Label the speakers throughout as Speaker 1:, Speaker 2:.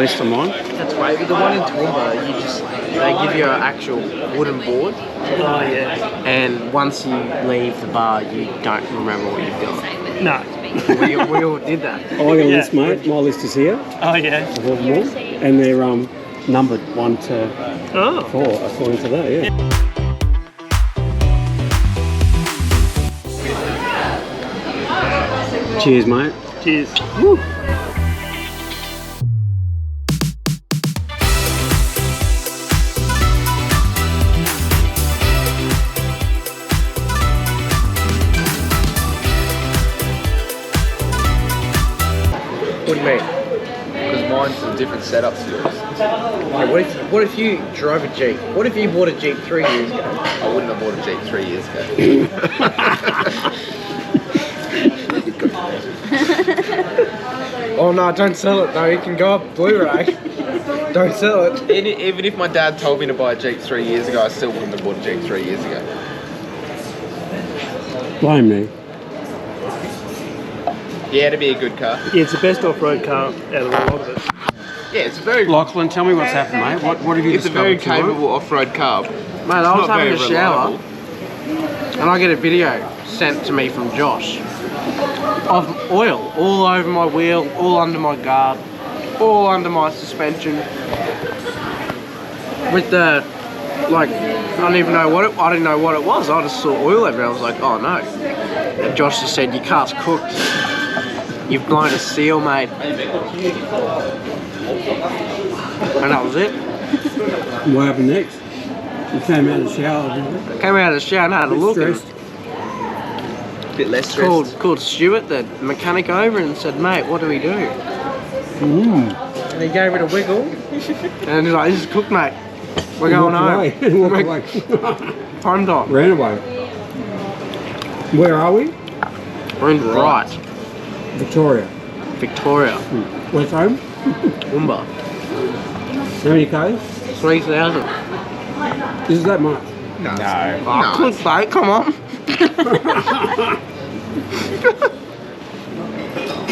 Speaker 1: list of mine.
Speaker 2: That's great. But the one in Toowoomba, they give you an actual wooden board.
Speaker 3: Oh yeah.
Speaker 2: And once you leave the bar, you don't remember what you've got.
Speaker 3: No.
Speaker 2: We all did that.
Speaker 1: I got a list, mate. My list is here.
Speaker 3: Oh yeah.
Speaker 1: Of all them all. And they're numbered 1 to 4, according to that, yeah. Cheers, mate.
Speaker 3: Cheers.
Speaker 1: Woo.
Speaker 2: What do you mean?
Speaker 4: Because mine's a different setup to yours.
Speaker 2: Okay, what if you drove a Jeep? What if you bought a Jeep 3 years ago?
Speaker 4: I wouldn't have bought a Jeep 3 years ago.
Speaker 2: Oh no, don't sell it though, you can go up Blu-ray. Don't sell it.
Speaker 4: Even if my dad told me to buy a Jeep 3 years ago, I still wouldn't have bought a Jeep 3 years ago.
Speaker 1: Blame me.
Speaker 4: Yeah, it'd be a good car.
Speaker 3: Yeah, it's the best off-road car out of a lot of it.
Speaker 4: Yeah, it's a very...
Speaker 1: Lachlan, tell me what's happened, mate. What have you
Speaker 4: It's a very capable off-road car.
Speaker 2: Mate, I was having a shower and I get a video sent to me from Josh of oil all over my wheel, all under my guard, all under my suspension. With the, like, I didn't know what it was. I just saw oil everywhere. I was like, oh no. And Josh just said, your car's cooked. You've blown a seal, mate. And that was it.
Speaker 1: What happened next? You came out of the shower, didn't you?
Speaker 2: Came out of the shower and had a look.
Speaker 1: Stressed.
Speaker 4: A bit less stressed.
Speaker 2: Called Stuart, the mechanic, over and said, mate, what do we do?
Speaker 1: Mm.
Speaker 2: And he gave it a wiggle. And he's like, this is cooked, mate. We're going home.
Speaker 1: Walk away.
Speaker 2: Home dog.
Speaker 1: Ran away. Where are we?
Speaker 2: We're in Bright,
Speaker 1: Victoria.
Speaker 2: Victoria.
Speaker 1: Where's home?
Speaker 2: Toowoomba.
Speaker 1: How many Ks?
Speaker 2: 3,000.
Speaker 1: Is that much?
Speaker 4: No.
Speaker 2: Oh, couldn't say, come on.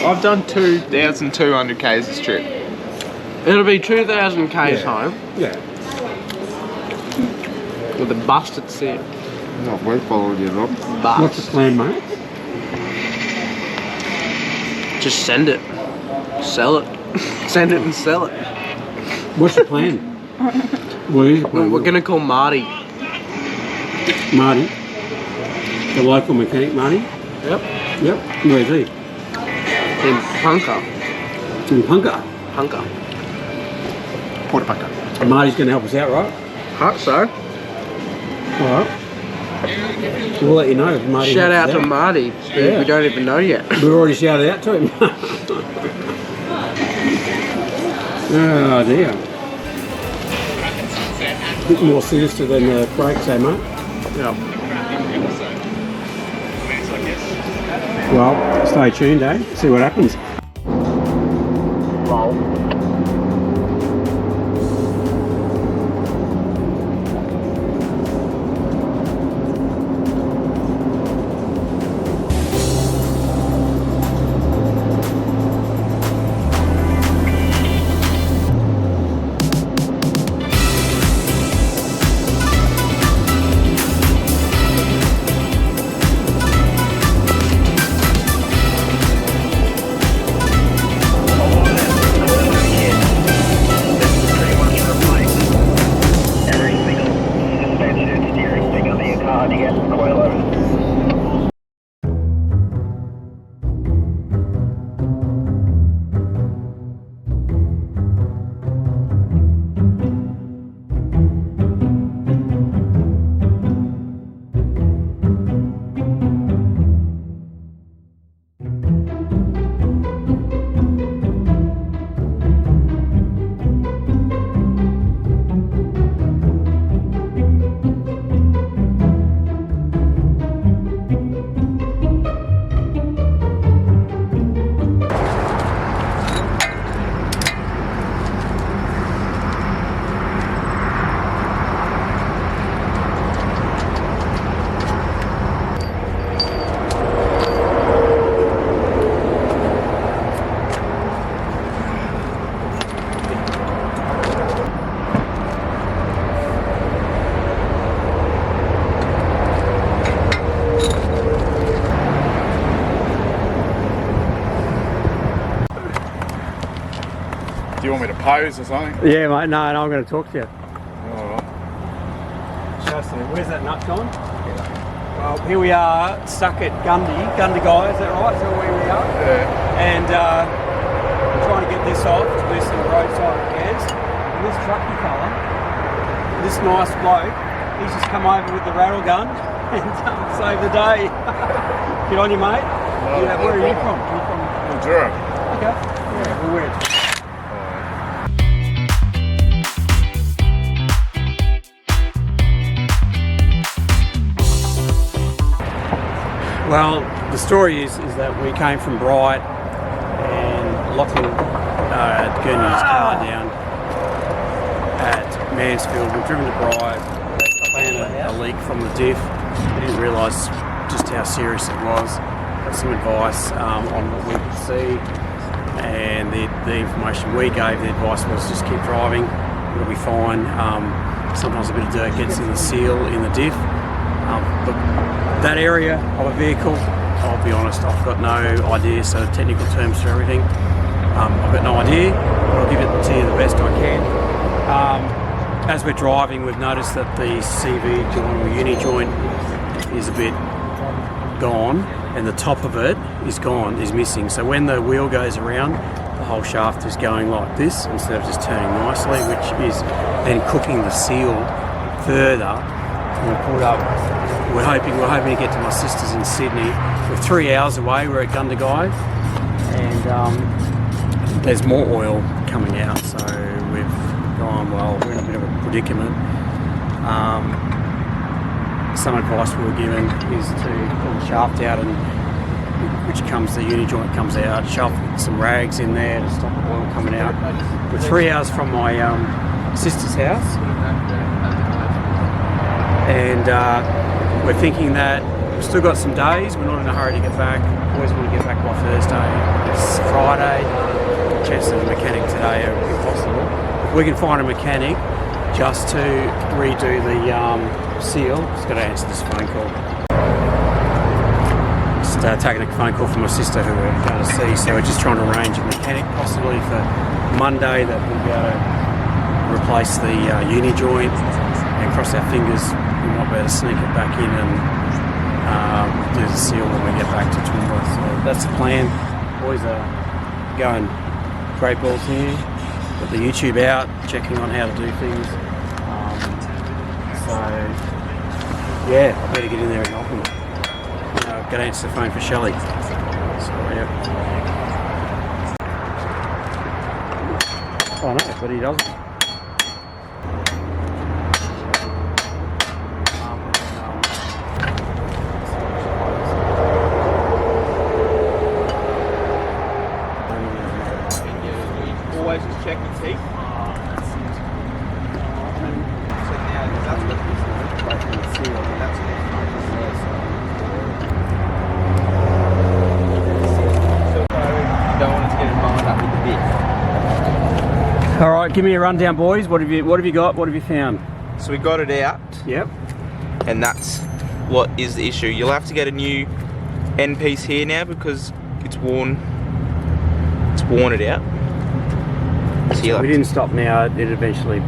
Speaker 4: I've done 2,200 Ks this trip.
Speaker 2: It'll be 2,000 Ks home
Speaker 1: Yeah.
Speaker 2: with a busted seal.
Speaker 4: Not worth following you, Rob.
Speaker 1: What's the plan, mate?
Speaker 2: Just send it. Sell it. Send it and sell it.
Speaker 1: What's the plan? What is the plan?
Speaker 2: We're going to call Marty.
Speaker 1: Marty. The local mechanic, Marty?
Speaker 2: Yep.
Speaker 1: Yep. Where's he?
Speaker 2: In Punka.
Speaker 1: In Punka.
Speaker 2: Punka.
Speaker 4: Port Punka.
Speaker 1: Marty's going to help us out, right?
Speaker 2: Hope so.
Speaker 1: All right. We'll let you know if Marty
Speaker 2: Shout out
Speaker 1: helps
Speaker 2: to
Speaker 1: us
Speaker 2: Marty, who we don't even know yet.
Speaker 1: We've already shouted out to him. Oh dear. A bit more sinister than the brakes, eh, mate?
Speaker 2: Yeah.
Speaker 1: Well, stay tuned, eh? See what happens.
Speaker 5: you want me to pose or something?
Speaker 1: Yeah, mate. No, I'm going to talk to you.
Speaker 5: Alright.
Speaker 1: Show us something. Where's that nut, John? Well, here we are, stuck at Gundy Guy, is that right? Is that where we are?
Speaker 5: Yeah.
Speaker 1: And we're trying to get this off to do some roadside repairs. And this trucky fella, this nice bloke, he's just come over with the rattle gun and saved the day. Good on you, mate. Yeah, where are you from? Are you from
Speaker 5: Mildura.
Speaker 1: Okay. Yeah, well, where? Well, the story is that we came from Bright and Lachlan Gurney's car down at Mansfield. We've driven to Bright, found a leak from the diff. We didn't realise just how serious it was. Got some advice on what we could see, and the information we gave, the advice was just keep driving, it'll be fine. Sometimes a bit of dirt gets in the seal in the diff. But that area of a vehicle, I'll be honest, I've got no idea, so technical terms for everything. I've got no idea, but I'll give it to you the best I can. As we're driving, we've noticed that the CV joint or uni joint is a bit gone, and the top of it is gone, is missing. So when the wheel goes around, the whole shaft is going like this instead of just turning nicely, which is then cooking the seal further. We'll put up. We're hoping to get to my sister's in Sydney. We're 3 hours away. We're at Gundagai, and there's more oil coming out. So we've gone. Well, we're in a bit of a predicament. Some advice we were given is to pull the shaft out, and the uni joint comes out. Shove some rags in there to stop the oil coming out. We're 3 hours from my sister's house. And we're thinking that we've still got some days. We're not in a hurry to get back. Always want to get back by Thursday. It's Friday. Chances of a mechanic today are impossible. If we can find a mechanic just to redo the seal, just got to answer this phone call. Just taking a phone call from my sister who we're going to see. So we're just trying to arrange a mechanic possibly for Monday that will be able to replace the uni joint, and cross our fingers we might be able to sneak it back in and do the seal when we get back to Toowoomba. So that's the plan. Boys are going great balls here. Got the YouTube out, checking on how to do things. So yeah, I better get in there and help them. I've got to answer the phone for Shelley. So yeah. Oh no, but he doesn't.
Speaker 4: Always just check your teeth.
Speaker 1: All right, give me a rundown, boys. What have you got? What have you found?
Speaker 4: So we got it out.
Speaker 1: Yep.
Speaker 4: And that's what is the issue. You'll have to get a new end piece here now because it's worn it out. So
Speaker 1: we didn't stop now, it eventually...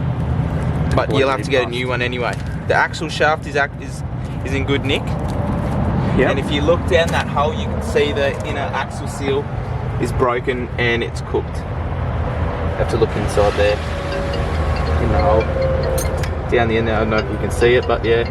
Speaker 4: But you'll have to get a new one anyway. The axle shaft is in good nick.
Speaker 1: Yep.
Speaker 4: And if you look down that hole, you can see the inner axle seal is broken and it's cooked. You have to look inside there, in the hole. Down the end there, I don't know if you can see it, but yeah.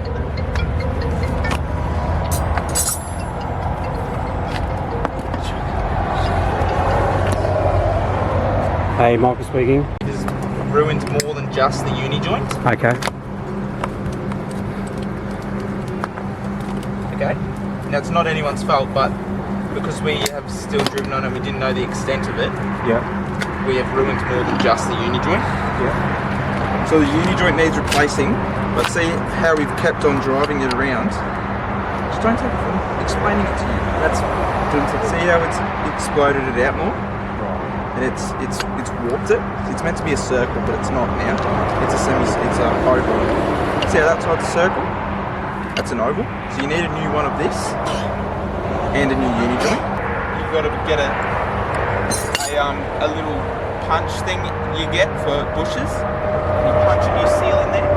Speaker 1: Hey, Michael speaking.
Speaker 4: It's ruined more than just the uni joint.
Speaker 1: Okay.
Speaker 4: Okay. Now it's not anyone's fault, but because we have still driven on and we didn't know the extent of it,
Speaker 1: Yeah.
Speaker 4: we have ruined more than just the uni joint.
Speaker 1: Yeah.
Speaker 4: So the uni joint needs replacing, but see how we've kept on driving it around. Just don't take it from explaining it to you. See how it's exploded it out more? And it's warped it. It's meant to be a circle, but it's not now. It's a oval. See how that side's a circle? That's an oval. So you need a new one of this and a new uni joint. You've got to get a little punch thing you get for bushes. You punch a new seal in there.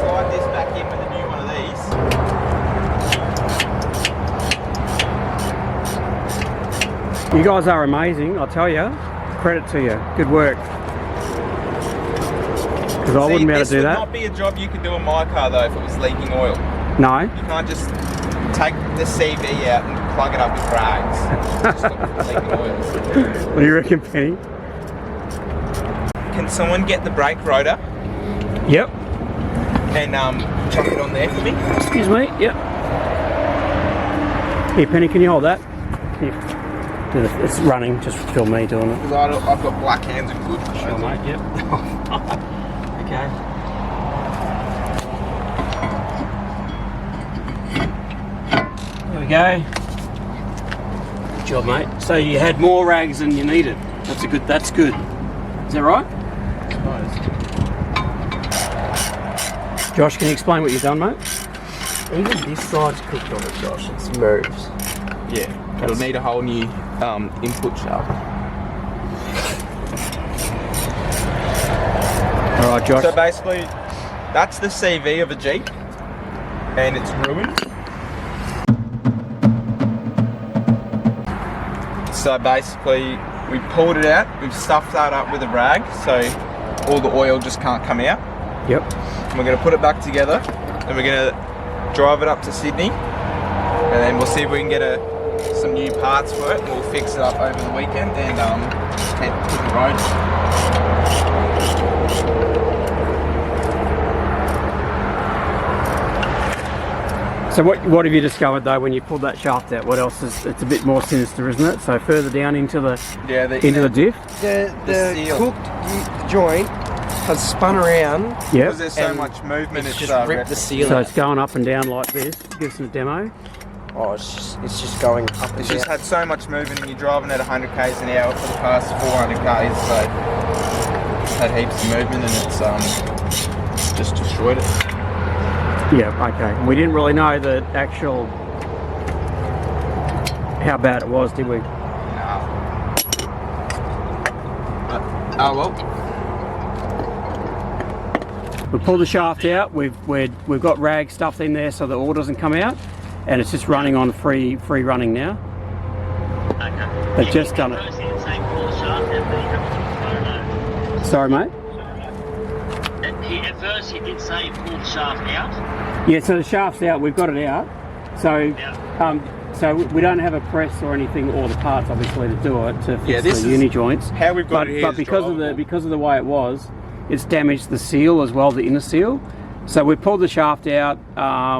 Speaker 4: Slide this back in with a new one of these.
Speaker 1: You guys are amazing, I'll tell you. Credit to you. Good work. Because I wouldn't be able to do that.
Speaker 4: This would not be a job you could do in my car though if it was leaking oil.
Speaker 1: No.
Speaker 4: You can't just take the CV out and plug it up with rags. Just stop leaking oil.
Speaker 1: What do you reckon, Penny?
Speaker 4: Can someone get the brake rotor
Speaker 1: Yep.
Speaker 4: and chuck it on there for me?
Speaker 1: Excuse me. Yep. Here, Penny, can you hold that? Here. It's running. Just film me doing it.
Speaker 4: Because I've got black hands and good.
Speaker 1: Sure, mate. Yep. Okay. There we go. Good job, mate. So you had more rags than you needed. That's good. Is that right? Josh, can you explain what you've done, mate?
Speaker 2: Even this side's cooked on it, Josh. It moves.
Speaker 4: Yeah. It'll need a whole new input shaft.
Speaker 1: All right, Josh.
Speaker 4: So basically, that's the CV of a Jeep, and it's ruined. So basically, we pulled it out, we've stuffed that up with a rag, so all the oil just can't come out.
Speaker 1: Yep.
Speaker 4: And we're going to put it back together, and we're going to drive it up to Sydney, and then we'll see if we can get some new parts for it, and we'll fix it up over the weekend and head to the road.
Speaker 1: So what have you discovered though when you pulled that shaft out? What else is? It's a bit more sinister, isn't it? So further down into the the diff.
Speaker 2: The
Speaker 4: seal.
Speaker 2: cooked joint has spun around.
Speaker 1: Yeah.
Speaker 4: Because there's so much movement,
Speaker 2: It's just ripped the seal
Speaker 1: So
Speaker 2: out.
Speaker 1: it's going up and down like this. Give us a demo.
Speaker 2: Oh, it's just going up and
Speaker 4: It's
Speaker 2: down.
Speaker 4: just had so much movement, and you're driving at 100 k's an hour for the past 400 k's, so it's had heaps of movement, and it's just destroyed it.
Speaker 1: Yeah. Okay. We didn't really know the actual how bad it was, did we?
Speaker 4: Oh well.
Speaker 1: We pulled the shaft out. We've got rag stuffed in there so the oil doesn't come out, and it's just running on free running now.
Speaker 6: Okay.
Speaker 1: They've just done it. Sorry, mate.
Speaker 6: At first he did say pull the shaft out.
Speaker 1: Yeah. So the shaft's out. We've got it out. So so we don't have a press or anything or the parts obviously to do it to fix
Speaker 4: this
Speaker 1: the
Speaker 4: is
Speaker 1: uni joints.
Speaker 4: how we've got
Speaker 1: but,
Speaker 4: it here
Speaker 1: but
Speaker 4: is
Speaker 1: because of the way it was, it's damaged the seal as well, the inner seal. So we pulled the shaft out.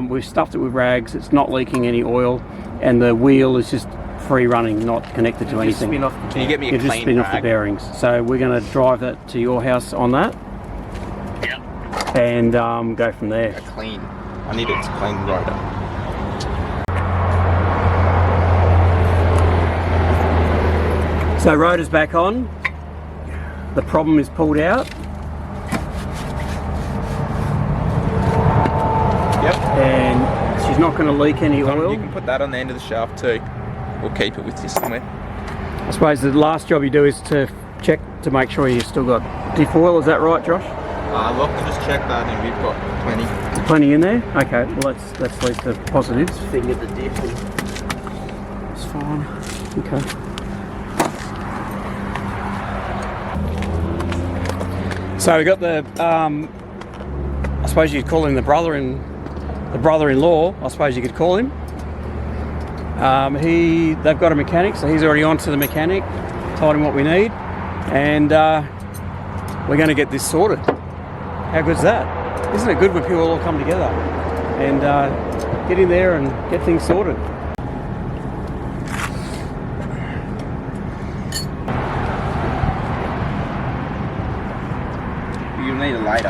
Speaker 1: We've stuffed it with rags. It's not leaking any oil, and the wheel is just free running, not connected to anything.
Speaker 4: Can you get me a
Speaker 1: You just
Speaker 4: clean
Speaker 1: spin off the
Speaker 4: rag?
Speaker 1: bearings. So we're going to drive that to your house on that,
Speaker 6: Yep.
Speaker 1: and go from there.
Speaker 4: A clean. I need it to clean the rotor.
Speaker 1: So rotor's back on. The problem is pulled out.
Speaker 4: Yep.
Speaker 1: And she's not going to leak any
Speaker 4: You
Speaker 1: oil.
Speaker 4: can put that on the end of the shaft too. We'll keep it with you somewhere.
Speaker 1: I suppose the last job you do is to check to make sure you've still got diff oil. Is that right, Josh?
Speaker 4: Look, just check that, and we've got plenty.
Speaker 1: Plenty in there. Okay, well let's leave the positives.
Speaker 2: Finger the diff.
Speaker 1: It's fine. Okay. So we got the. I suppose you'd call him the brother-in-law. I suppose you could call him. They've got a mechanic, so he's already on to the mechanic. Told him what we need, and we're going to get this sorted. How good's that? Isn't it good when people all come together and get in there and get things sorted?
Speaker 4: You'll need it later.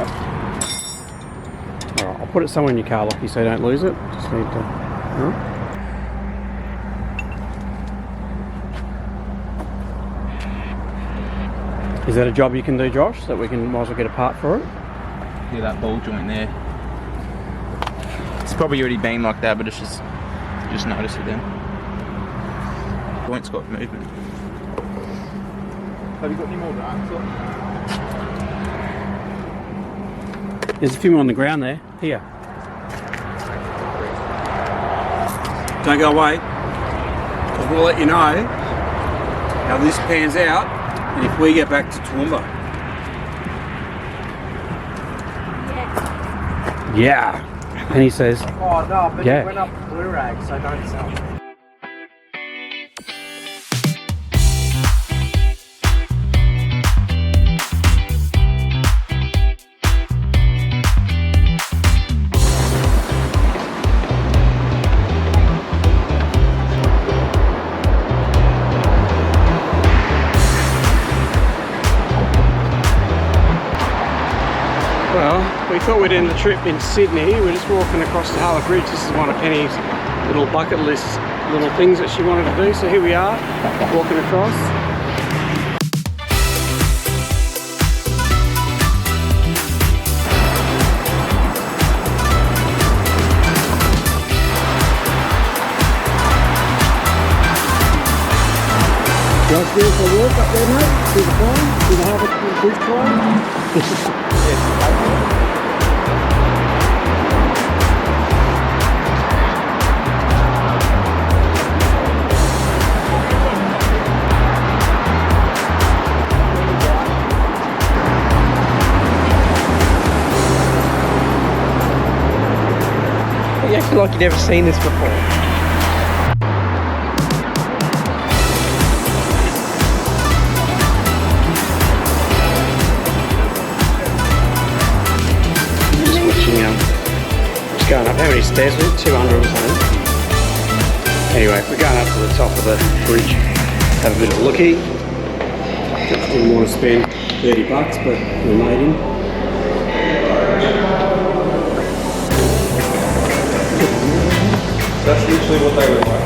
Speaker 1: All right, I'll put it somewhere in your car, Lockie, so you don't lose it. Just need to. All right. Is that a job you can do, Josh? That we can might as well get a part for it?
Speaker 4: Yeah, that ball joint there. It's probably already been like that, but it's just notice it then. Joint's got movement. Have you got any more rats?
Speaker 1: There's a few more on the ground there. Here. Don't go away, because we'll let you know how this pans out and if we get back to Toowoomba. Yeah. And he says,
Speaker 2: Oh no, but
Speaker 1: Yeah.
Speaker 2: it went up blue rag, so don't sell. Well, we thought we'd end the trip in Sydney. We're just walking across the Harbour Bridge. This is one of Penny's little bucket list little things that she wanted to do. So here we are, walking across. You guys go for a walk up there, mate? See the climb? See the Harbour Bridge climb? You acting like you've never seen this before. Just going up, how many stairs was it? 200 or something. Anyway, we're going up to the top of the bridge, have a bit of a lookie. Just didn't want to spend $30, but we made him.
Speaker 4: That's literally what they were like.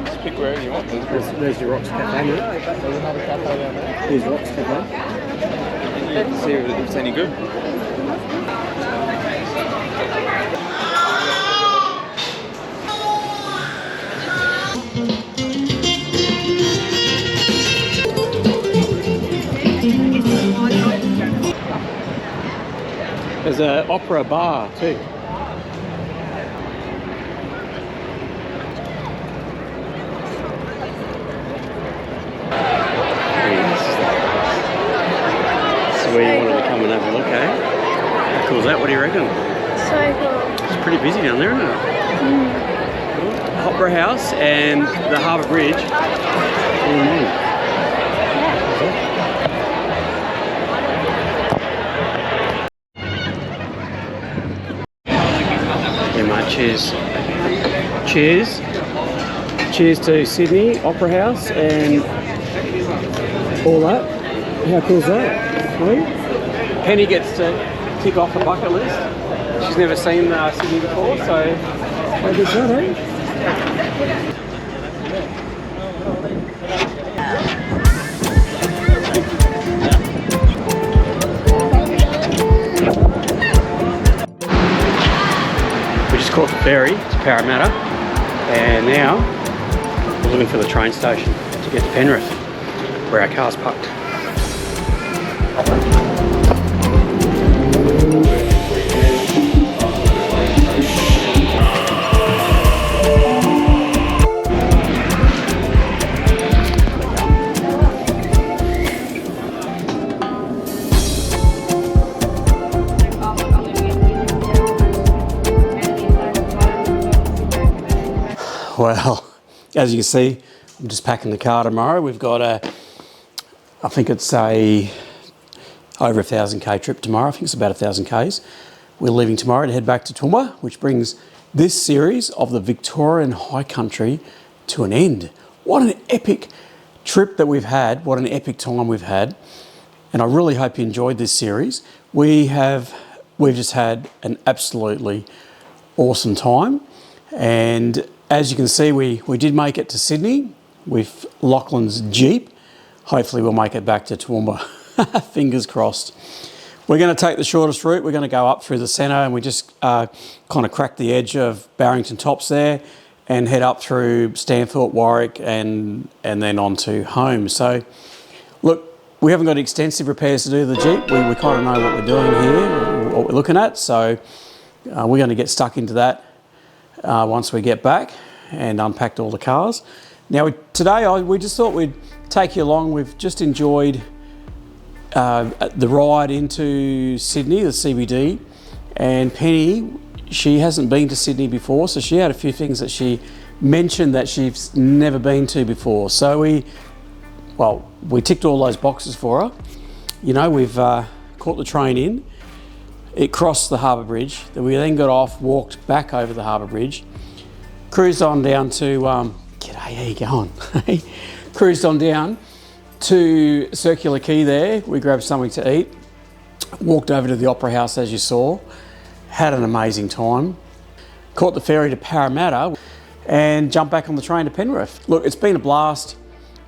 Speaker 4: Just pick wherever you want.
Speaker 1: There's your Rocks Cafe, mate.
Speaker 4: There's another cafe down there.
Speaker 1: Here's Rocks Cafe.
Speaker 4: See if it's any good.
Speaker 1: There's an opera bar too. So where you wanted to come and have a look, eh? How cool is that? What do you reckon?
Speaker 7: So cool.
Speaker 1: It's pretty busy down there, isn't it? Opera House and the Harbour Bridge. Yeah, mate, cheers. Cheers. Cheers to Sydney, Opera House and all that. How cool is that? Sweet. Penny gets to tick off the bucket list. She's never seen Sydney before, so how good's that, eh? We just caught the ferry to Parramatta, and now we're looking for the train station to get to Penrith, where our car's parked. Well, as you can see, I'm just packing the car tomorrow. We've got I think it's over 1,000k trip tomorrow. I think it's about 1,000 k's. we're leaving tomorrow to head back to Toowoomba, which brings this series of the Victorian High Country to an end. What an epic trip that we've had. What an epic time we've had. And I really hope you enjoyed this series. We've just had an absolutely awesome time. And as you can see, we did make it to Sydney with Lachlan's Jeep. Hopefully we'll make it back to Toowoomba. Fingers crossed. We're going to take the shortest route. We're going to go up through the centre, and we just kind of crack the edge of Barrington Tops there and head up through Stanthorpe, Warwick, and then on to home. So, look, we haven't got extensive repairs to do to the Jeep. We kind of know what we're doing here, what we're looking at. So we're going to get stuck into that once we get back and unpacked all the cars. Now, today we just thought we'd take you along. We've just enjoyed the ride into Sydney, the CBD, and Penny, she hasn't been to Sydney before, so she had a few things that she mentioned that she's never been to before. So we ticked all those boxes for her. You know, we've caught the train in, it crossed the harbour bridge, then we got off, walked back over the harbour bridge, cruised on down to, g'day, how you going? Cruised on down to Circular Quay there, we grabbed something to eat, walked over to the Opera House as you saw, had an amazing time, caught the ferry to Parramatta and jumped back on the train to Penrith. Look, it's been a blast.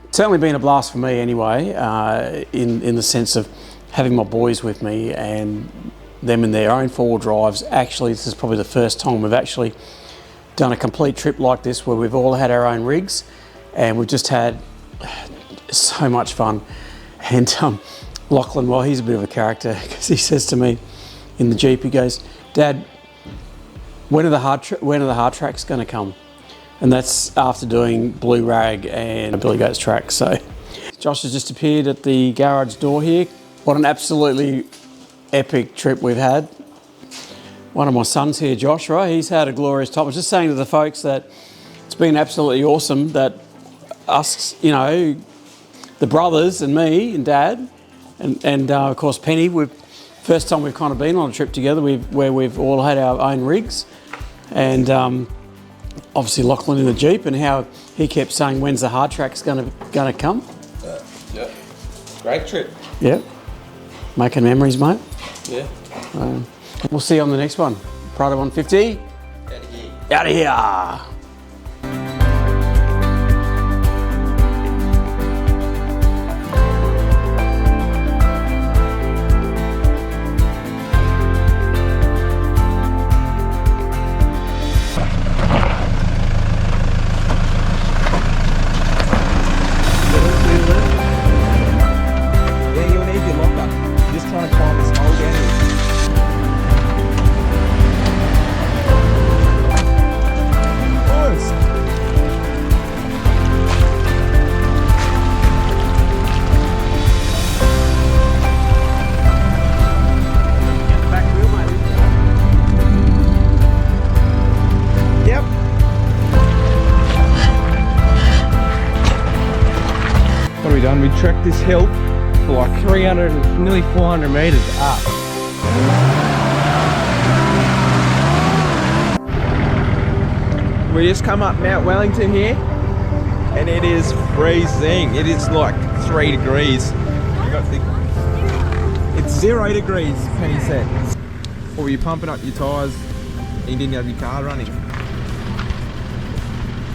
Speaker 1: It's certainly been a blast for me anyway, in the sense of having my boys with me and them in their own four-wheel drives. Actually, this is probably the first time we've actually done a complete trip like this where we've all had our own rigs and we've just had so much fun. And Lachlan, well, he's a bit of a character because he says to me in the Jeep, he goes, "Dad, when are the hard tracks going to come?" And that's after doing Blue Rag and Billy Goat's track. So Josh has just appeared at the garage door here. What an absolutely epic trip we've had. One of my sons here, Josh, right? He's had a glorious time. I was just saying to the folks that it's been absolutely awesome that us, you know, the brothers and me and Dad and of course Penny, first time we've kind of been on a trip together where we've all had our own rigs, and obviously Lachlan in the Jeep, and how he kept saying, when's the hard track's gonna come?
Speaker 4: Yeah. Great trip.
Speaker 1: Yeah. Making memories, mate.
Speaker 4: Yeah.
Speaker 1: We'll see you on the next one. Prado 150.
Speaker 4: Out of here.
Speaker 1: Out of here.
Speaker 4: Yeah, you'll need your locker. Just trying to climb this hole down here. Yep. What have we done? We trekked this hill for like 300, nearly 400 metres up. We just come up Mount Wellington here and it is freezing. It is like 3 degrees. It's 0 degrees, Penny said. Or were you pumping up your tyres and you didn't have your car running?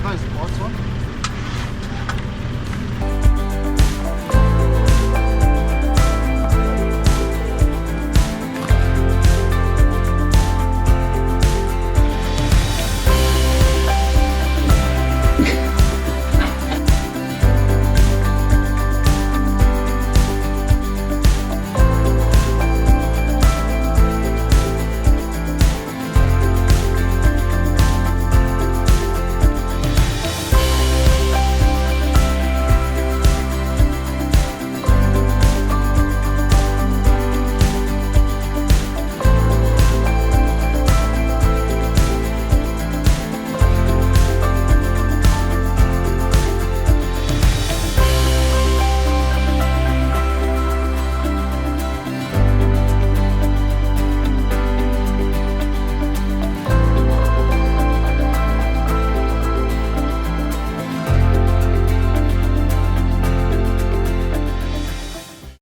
Speaker 2: Those lights on.